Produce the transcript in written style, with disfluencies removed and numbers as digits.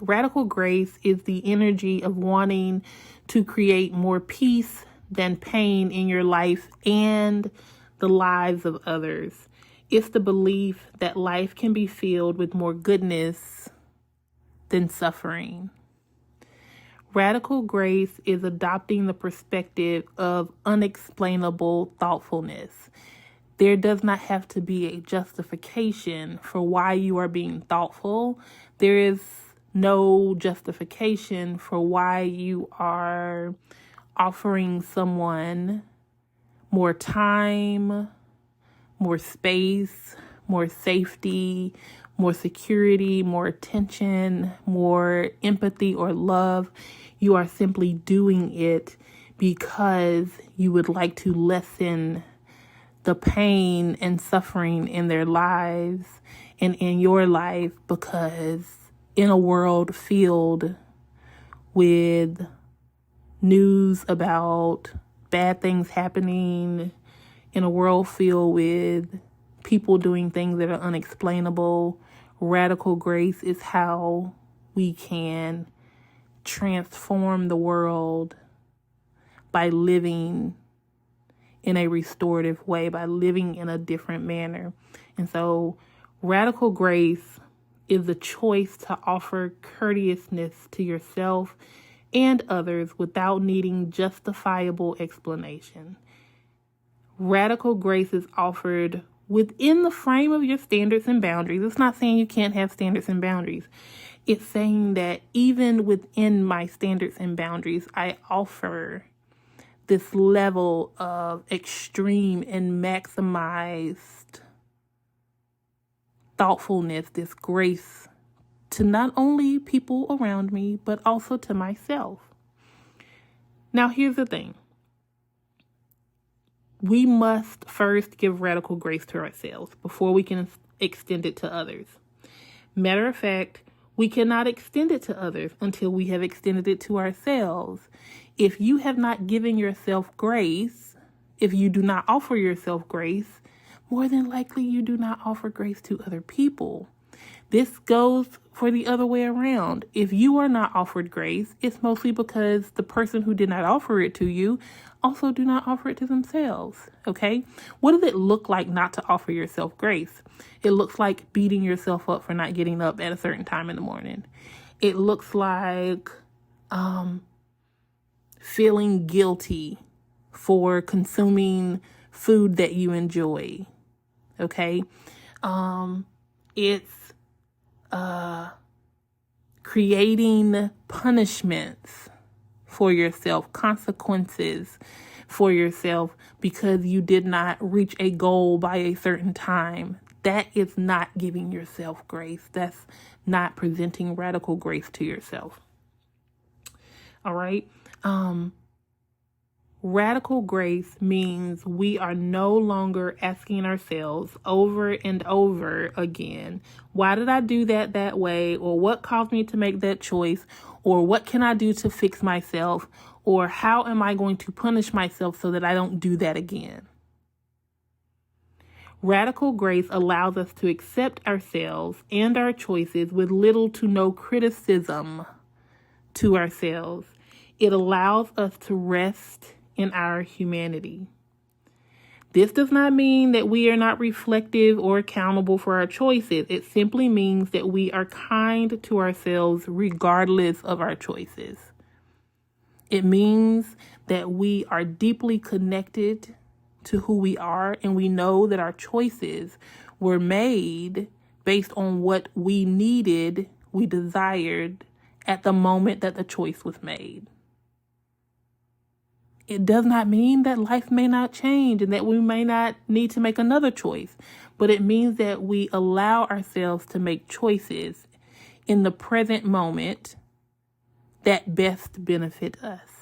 Radical grace is the energy of wanting to create more peace than pain in your life and the lives of others. It's the belief that life can be filled with more goodness than suffering. Radical grace is adopting the perspective of unexplainable thoughtfulness. There does not have to be a justification for why you are being thoughtful. There is no justification for why you are offering someone more time, more space, more safety, more security, more attention, more empathy or love. You are simply doing it because you would like to lessen the pain and suffering in their lives and in your life, because in a world filled with news about bad things happening, in a world filled with people doing things that are unexplainable, radical grace is how we can transform the world by living in a restorative way, by living in a different manner. And so radical grace is the choice to offer courteousness to yourself and others without needing justifiable explanation. Radical grace is offered within the frame of your standards and boundaries. It's not saying you can't have standards and boundaries. It's saying that even within my standards and boundaries, I offer this level of extreme and maximized thoughtfulness, this grace to not only people around me, but also to myself. Now, here's the thing. We must first give radical grace to ourselves before we can extend it to others. Matter of fact, we cannot extend it to others until we have extended it to ourselves. If you have not given yourself grace, if you do not offer yourself grace, more than likely you do not offer grace to other people. This goes for the other way around. If you are not offered grace, it's mostly because the person who did not offer it to you also do not offer it to themselves, okay? What does it look like not to offer yourself grace? It looks like beating yourself up for not getting up at a certain time in the morning. It looks like feeling guilty for consuming food that you enjoy, okay? It's creating punishments for yourself, consequences for yourself because you did not reach a goal by a certain time. That is not giving yourself grace. That's not presenting radical grace to yourself. All right. Radical grace means we are no longer asking ourselves over and over again, why did I do that way? Or what caused me to make that choice? Or what can I do to fix myself? Or how am I going to punish myself so that I don't do that again? Radical grace allows us to accept ourselves and our choices with little to no criticism to ourselves. It allows us to rest in our humanity. This does not mean that we are not reflective or accountable for our choices. It simply means that we are kind to ourselves regardless of our choices. It means that we are deeply connected to who we are, and we know that our choices were made based on what we needed, we desired at the moment that the choice was made. It does not mean that life may not change and that we may not need to make another choice, but it means that we allow ourselves to make choices in the present moment that best benefit us.